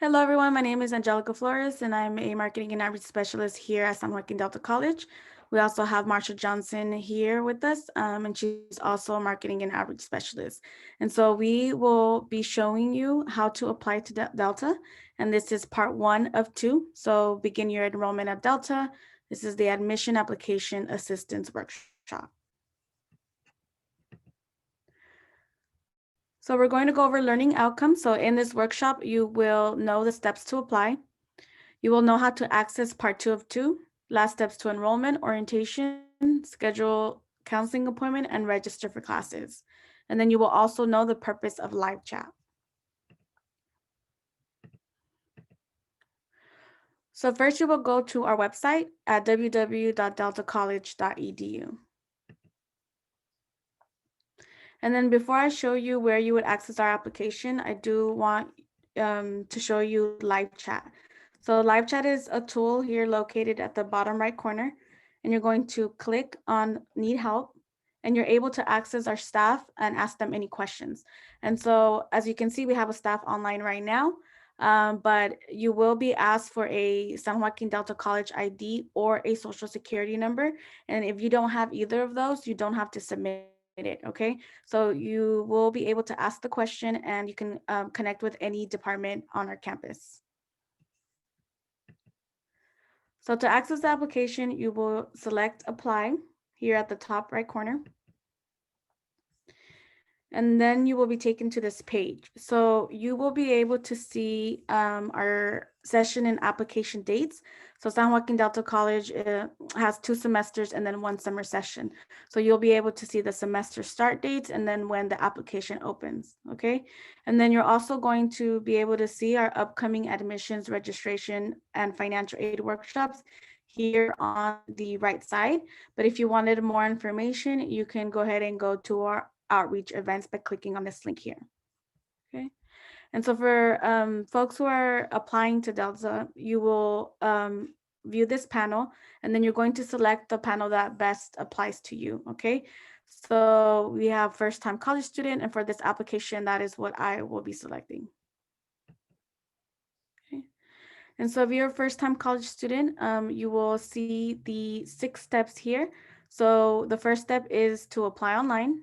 Hello, everyone. My name is Angelica Flores, and I'm a marketing and outreach specialist here at San Joaquin Delta College. We also have Marsha Johnson here with us, and she's also a marketing and outreach specialist. And so we will be showing you how to apply to Delta, and this is part 1 of 2. So begin your enrollment at Delta. This is the admission application assistance workshop. So we're going to go over learning outcomes. So in this workshop, you will know the steps to apply. You will know how to access part 2 of 2, last steps to enrollment, orientation, schedule counseling appointment, and register for classes. And then you will also know the purpose of live chat. So first you will go to our website at www.deltacollege.edu. And then before I show you where you would access our application, I do want to show you live chat. So live chat is a tool here located at the bottom right corner, and you're going to click on need help, and you're able to access our staff and ask them any questions. And so as you can see, we have a staff online right now, but you will be asked for a San Joaquin Delta College ID or a social security number. And if you don't have either of those, you don't have to submit it, okay? So you will be able to ask the question and you can connect with any department on our campus. So to access the application, you will select apply here at the top right corner. And then you will be taken to this page. So you will be able to see our session and application dates. So San Joaquin Delta College has 2 semesters and then 1 summer session. So you'll be able to see the semester start dates and then when the application opens, okay? And then you're also going to be able to see our upcoming admissions, registration, and financial aid workshops here on the right side. But if you wanted more information, you can go ahead and go to our outreach events by clicking on this link here. Okay. And so for folks who are applying to Delta, you will view this panel, and then you're going to select the panel that best applies to you. Okay. So we have first-time college student, and for this application, that is what I will be selecting. Okay. And so if you're a first-time college student, you will see the 6 steps here. So the first step is to apply online.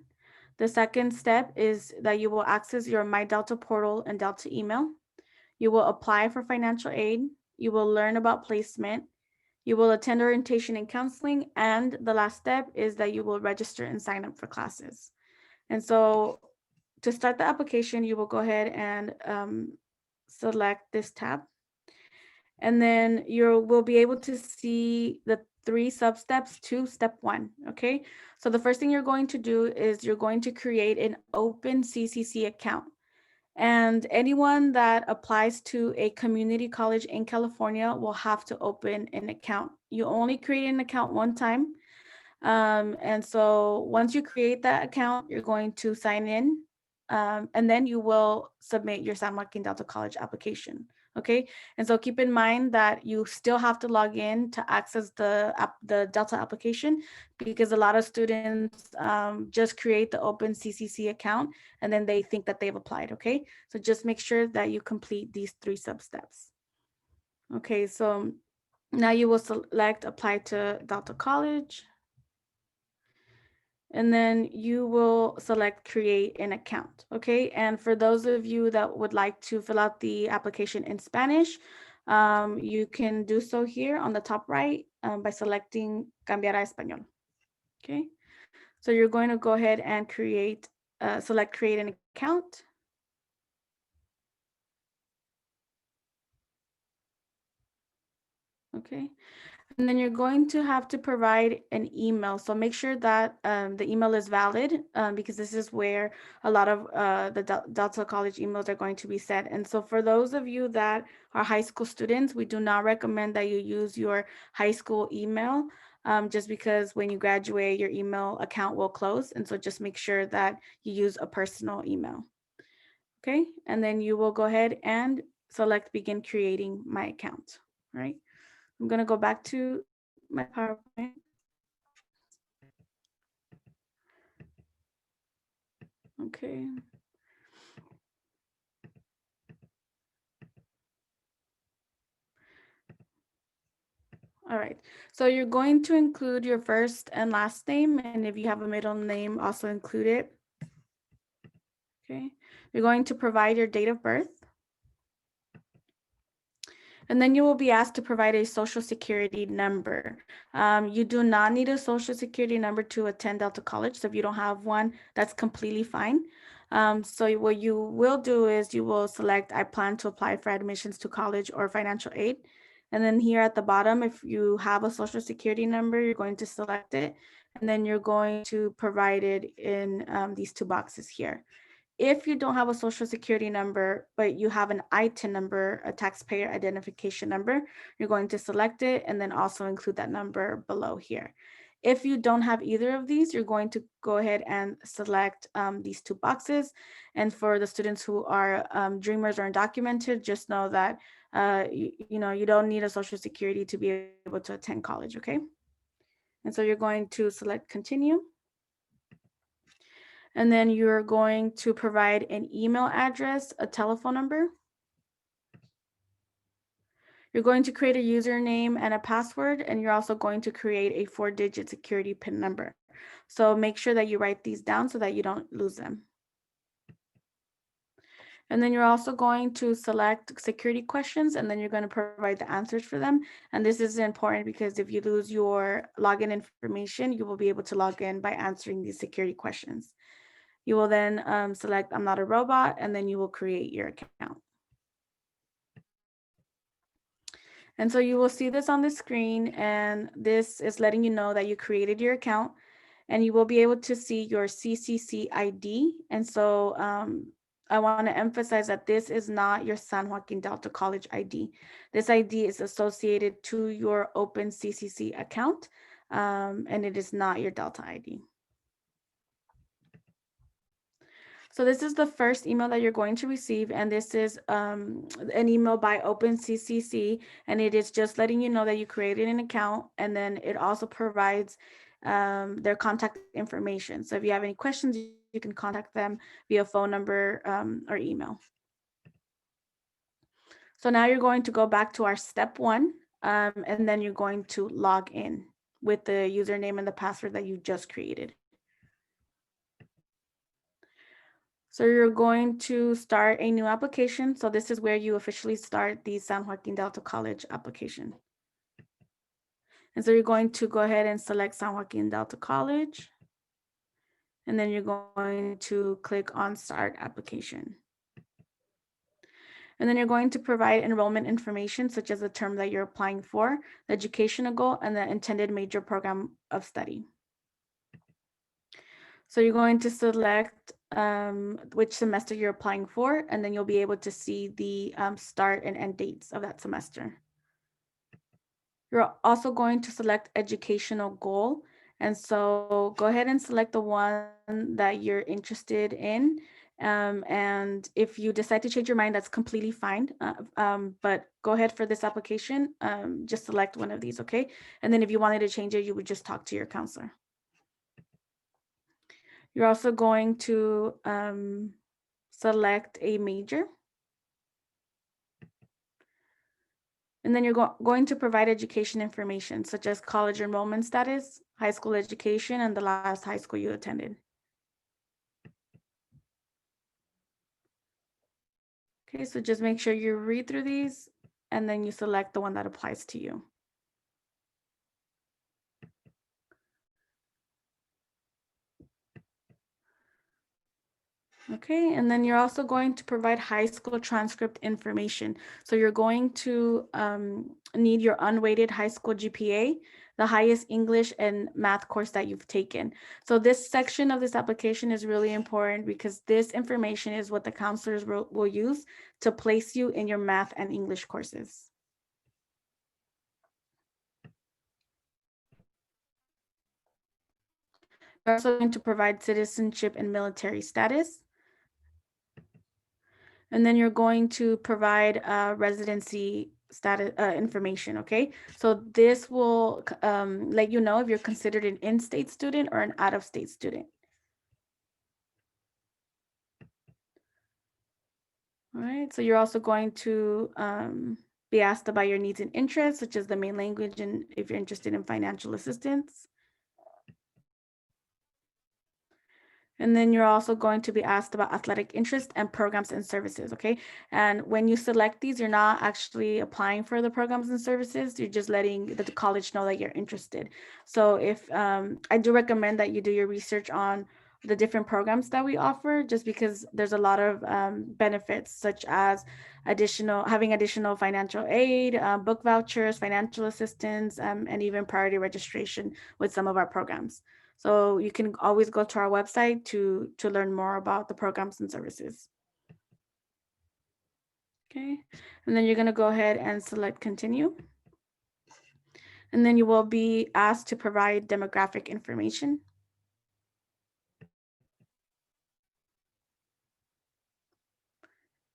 The second step is that you will access your My Delta portal and Delta email. You will apply for financial aid. You will learn about placement. You will attend orientation and counseling. And the last step is that you will register and sign up for classes. And so to start the application, you will go ahead and select this tab. And then you will be able to see the 3 sub-steps to step 1, okay? So the first thing you're going to do is you're going to create an OpenCCC account. And anyone that applies to a community college in California will have to open an account. You only create an account one time. And so once you create that account, you're going to sign in, and then you will submit your San Joaquin Delta College application. Okay, and so keep in mind that you still have to log in to access the Delta application, because a lot of students just create the OpenCCC account and then they think that they've applied. Okay, so just make sure that you complete these 3 sub-steps. Okay, so now you will select apply to Delta College. And then you will select create an account, okay? And for those of you that would like to fill out the application in Spanish, you can do so here on the top right by selecting cambiar a español, okay? So you're going to go ahead and select create an account. Okay, and then you're going to have to provide an email. So make sure that the email is valid, because this is where a lot of the Delta College emails are going to be set. And so for those of you that are high school students, we do not recommend that you use your high school email, just because when you graduate, your email account will close. And so just make sure that you use a personal email. Okay, and then you will go ahead and select begin creating my account, right? I'm going to go back to my PowerPoint. Okay. All right. So you're going to include your first and last name, and if you have a middle name, also include it. Okay. You're going to provide your date of birth. And then you will be asked to provide a social security number. You do not need a social security number to attend Delta College. So if you don't have one, that's completely fine. So what you will do is you will select, I plan to apply for admissions to college or financial aid. And then here at the bottom, if you have a social security number, you're going to select it. And then you're going to provide it in these two boxes here. If you don't have a social security number, but you have an ITIN number, a taxpayer identification number, you're going to select it and then also include that number below here. If you don't have either of these, you're going to go ahead and select these two boxes. And for the students who are dreamers or undocumented, just know that you don't need a social security to be able to attend college, okay? And so you're going to select continue. And then you're going to provide an email address, a telephone number. You're going to create a username and a password, and you're also going to create a 4-digit security PIN number. So make sure that you write these down so that you don't lose them. And then you're also going to select security questions, and then you're going to provide the answers for them. And this is important because if you lose your login information, you will be able to log in by answering these security questions. You will then select I'm not a robot, and then you will create your account. And so you will see this on the screen, and this is letting you know that you created your account, and you will be able to see your CCC ID. And so I want to emphasize that this is not your San Joaquin Delta College ID. This ID is associated to your OpenCCC account, and it is not your Delta ID. So this is the first email that you're going to receive, and this is an email by OpenCCC, and it is just letting you know that you created an account, and then it also provides their contact information. So if you have any questions, you can contact them via phone number or email. So now you're going to go back to our step 1, and then you're going to log in with the username and the password that you just created. So you're going to start a new application. So this is where you officially start the San Joaquin Delta College application. And so you're going to go ahead and select San Joaquin Delta College. And then you're going to click on Start Application. And then you're going to provide enrollment information, such as the term that you're applying for, the educational goal, and the intended major program of study. So you're going to select which semester you're applying for, and then you'll be able to see the start and end dates of that semester. You're also going to select educational goal. And so go ahead and select the one that you're interested in. And if you decide to change your mind, that's completely fine. But go ahead for this application, just select one of these, okay? And then if you wanted to change it, you would just talk to your counselor. You're also going to select a major. And then you're going to provide education information, such as college enrollment status, high school education, and the last high school you attended. Okay, so just make sure you read through these, and then you select the one that applies to you. Okay, and then you're also going to provide high school transcript information. So you're going to need your unweighted high school GPA, the highest English and math course that you've taken. So this section of this application is really important because this information is what the counselors will use to place you in your math and English courses. You're also going to provide citizenship and military status. And then you're going to provide residency status information, okay? So this will let you know if you're considered an in-state student or an out-of-state student. All right, so you're also going to be asked about your needs and interests, such as the main language and if you're interested in financial assistance. And then you're also going to be asked about athletic interest and programs and services, okay? And when you select these, you're not actually applying for the programs and services. You're just letting the college know that you're interested. So if I do recommend that you do your research on the different programs that we offer, just because there's a lot of benefits, such as having additional financial aid, book vouchers, financial assistance, and even priority registration with some of our programs. So you can always go to our website to learn more about the programs and services. Okay, and then you're going to go ahead and select continue. And then you will be asked to provide demographic information.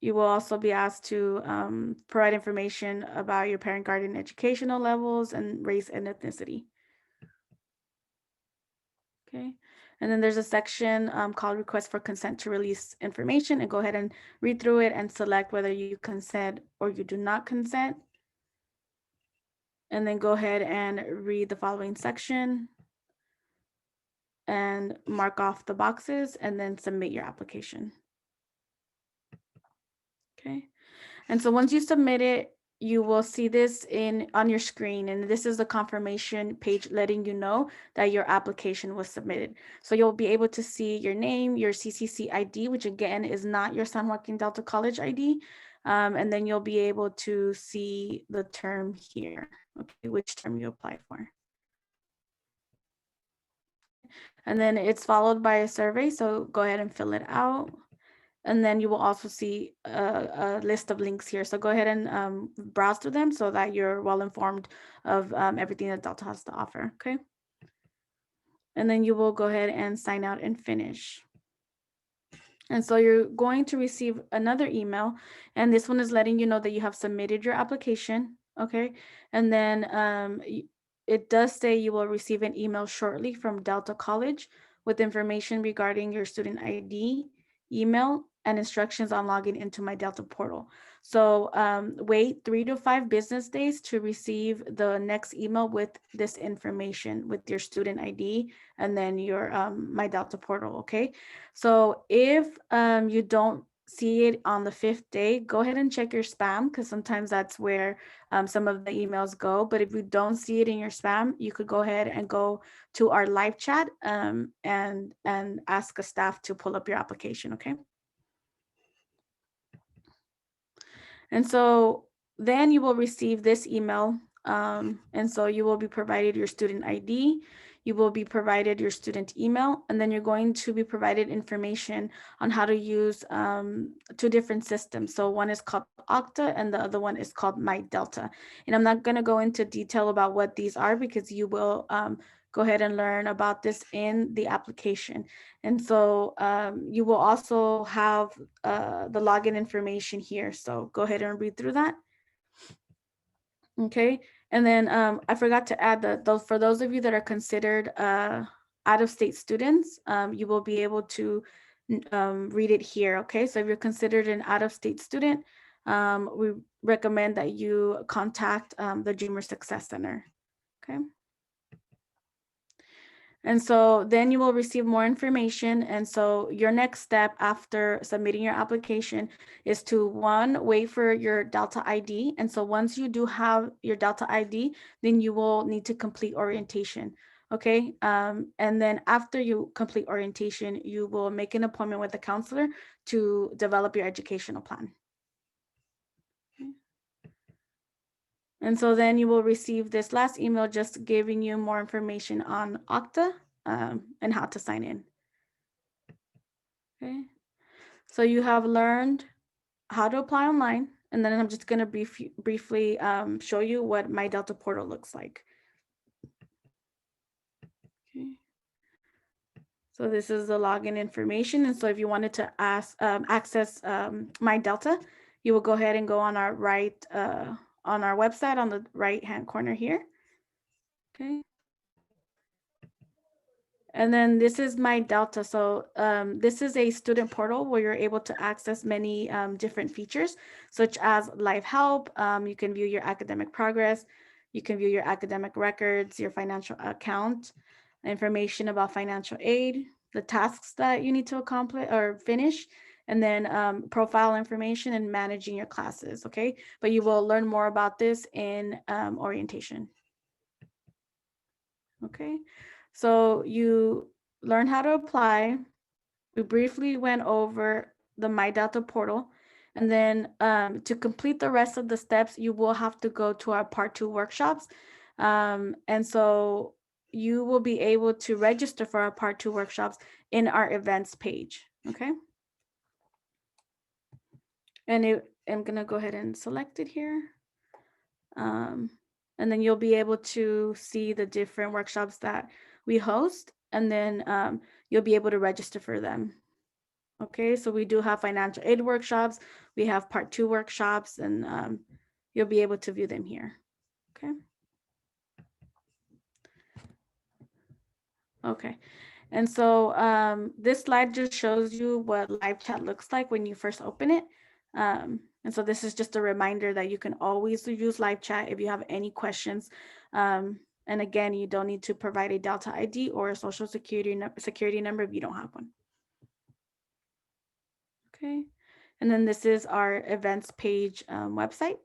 You will also be asked to provide information about your parent guardian educational levels and race and ethnicity. Okay, and then there's a section called request for consent to release information, and go ahead and read through it and select whether you consent or you do not consent. And then go ahead and read the following section and mark off the boxes and then submit your application. Okay, and so once you submit it, you will see this on your screen, and this is the confirmation page letting you know that your application was submitted. So you'll be able to see your name, your CCC ID, which again is not your San Joaquin Delta College ID, and then you'll be able to see the term here, okay, which term you applied for. And then it's followed by a survey, so go ahead and fill it out. And then you will also see a list of links here. So go ahead and browse through them so that you're well informed of everything that Delta has to offer, okay? And then you will go ahead and sign out and finish. And so you're going to receive another email, and this one is letting you know that you have submitted your application, okay? And then it does say you will receive an email shortly from Delta College with information regarding your student ID, email, and instructions on logging into my Delta portal. So wait 3 to 5 business days to receive the next email with this information, with your student ID and then your my Delta portal, okay? So if you don't see it on the 5th day, go ahead and check your spam, because sometimes that's where some of the emails go. But if you don't see it in your spam, you could go ahead and go to our live chat and ask a staff to pull up your application, okay? And so then you will receive this email. And so you will be provided your student ID, you will be provided your student email, and then you're going to be provided information on how to use 2 different systems. So one is called Okta and the other one is called My Delta. And I'm not going to go into detail about what these are because you will go ahead and learn about this in the application. And so you will also have the login information here. So go ahead and read through that. Okay, and then I forgot to add that for those of you that are considered out-of-state students, you will be able to read it here. Okay, so if you're considered an out-of-state student, we recommend that you contact the Dreamer Success Center. Okay. And so then you will receive more information. And so your next step after submitting your application is to, 1, wait for your Delta ID. And so once you do have your Delta ID, then you will need to complete orientation. Okay. And then after you complete orientation, you will make an appointment with a counselor to develop your educational plan. Okay. And so then you will receive this last email just giving you more information on Okta and how to sign in. Okay, so you have learned how to apply online, and then I'm just going to briefly show you what My Delta portal looks like. Okay. So this is the login information, and so if you wanted to access My Delta, you will go ahead and go on our on our website on the right-hand corner here. Okay. And then this is My Delta. So this is a student portal where you're able to access many different features, such as live help. You can view your academic progress. You can view your academic records, your financial account, information about financial aid, the tasks that you need to accomplish or finish, and then profile information and managing your classes, okay? But you will learn more about this in orientation. Okay, so you learn how to apply. We briefly went over the My Delta portal. And then to complete the rest of the steps, you will have to go to our part 2 workshops. And so you will be able to register for our part 2 workshops in our events page, okay? And I'm gonna go ahead and select it here. And then you'll be able to see the different workshops that we host, and then you'll be able to register for them. Okay, so we do have financial aid workshops, we have part 2 workshops, and you'll be able to view them here. Okay. Okay, and so this slide just shows you what live chat looks like when you first open it. And so this is just a reminder that you can always use live chat if you have any questions. And again, you don't need to provide a Delta ID or a social security number if you don't have one. Okay, and then this is our events page website.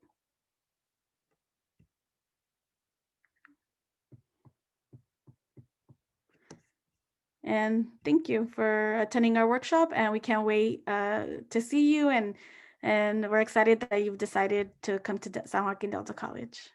And thank you for attending our workshop, and we can't wait to see you, and we're excited that you've decided to come to San Joaquin Delta College.